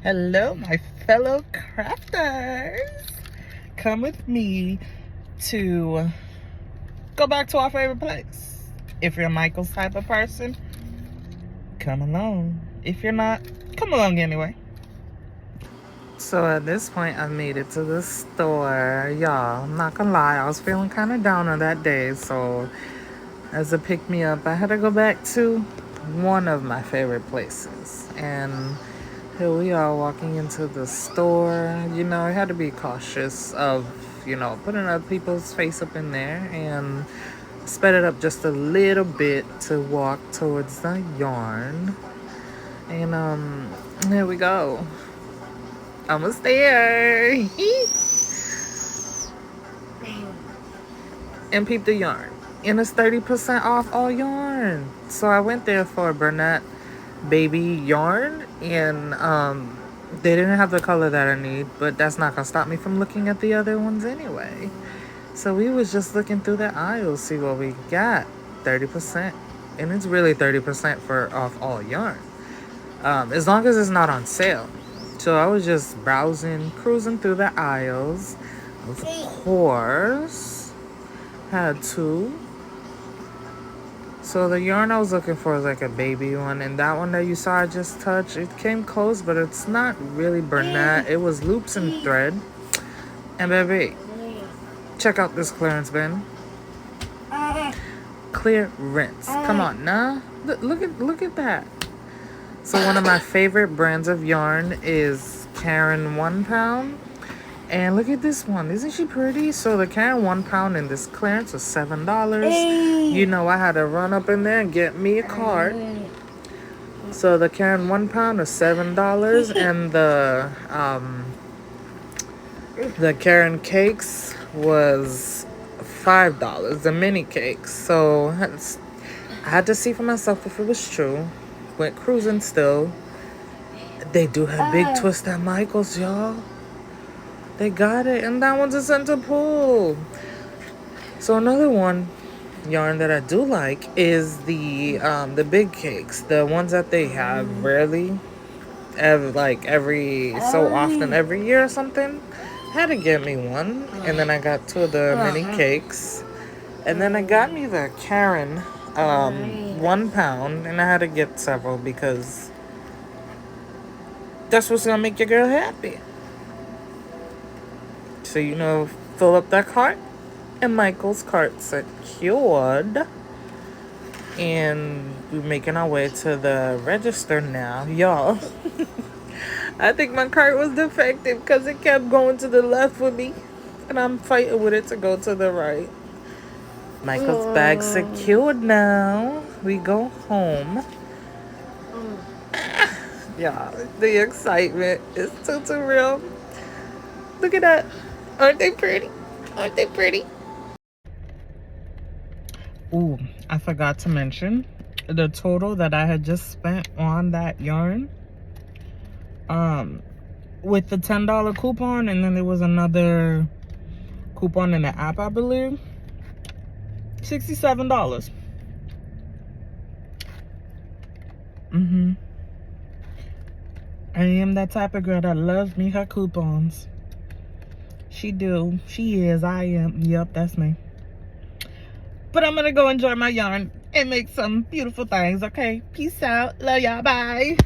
Hello, my fellow crafters. Come with me to go back to our favorite place. If you're Michael's type of person, come along. If you're not, come along anyway. So at this point, I made it to the store. Y'all, I'm not gonna lie, I was feeling kind of down on that day. So as a pick-me-up, I had to go back to one of my favorite places. And here we are walking into the store. You know, I had to be cautious of, putting other people's face up in there, and sped it up just a little bit to walk towards the yarn. And here we go. Almost there. And peep the yarn. And it's 30% off all yarn. So I went there for Bernat baby yarn, and they didn't have the color that I need, but that's not gonna stop me from looking at the other ones anyway. So we was just looking through the aisles, see what we got. 30%, and it's really 30% for off all yarn, as long as it's not on sale. So I was just browsing, cruising through the aisles. Of course, had two. So the yarn I was looking for is like a baby one, and that one that you saw I just touched, it came close, but it's not really Bernat. It was loops and thread. And baby, check out this clearance bin. Clearance. Come on, nah. Look at that. So one of my favorite brands of yarn is Karen 1 pound. And look at this one. Isn't she pretty? So the Karen 1 pound in this clearance was $7. You know, I had to run up in there and get me a cart. So the Karen 1 pound was $7, and the Karen cakes was $5, the mini cakes. So I had to see for myself if it was true. Went cruising still. They do have big twist at Michael's, y'all. They got it, and that one's a center pull. So another yarn that I do like is the big cakes, the ones that they have rarely, every so often, every year or something. Had to get me one, and then I got two of the mini cakes, and then I got me the Karen 1 pound, and I had to get several because that's what's gonna make your girl happy. So, fill up that cart, and Michael's cart secured. And we're making our way to the register now. Y'all, I think my cart was defective because it kept going to the left with me. And I'm fighting with it to go to the right. Michael's bag secured now. We go home. Yeah, the excitement is too real. Look at that. Aren't they pretty? Aren't they pretty? Ooh, I forgot to mention the total that I had just spent on that yarn. With the $10 coupon, and then there was another coupon in the app, I believe. $67. I am that type of girl that loves me her coupons. She do. She is. I am. Yep, that's me. But I'm gonna go enjoy my yarn and make some beautiful things, okay? Peace out. Love y'all. Bye.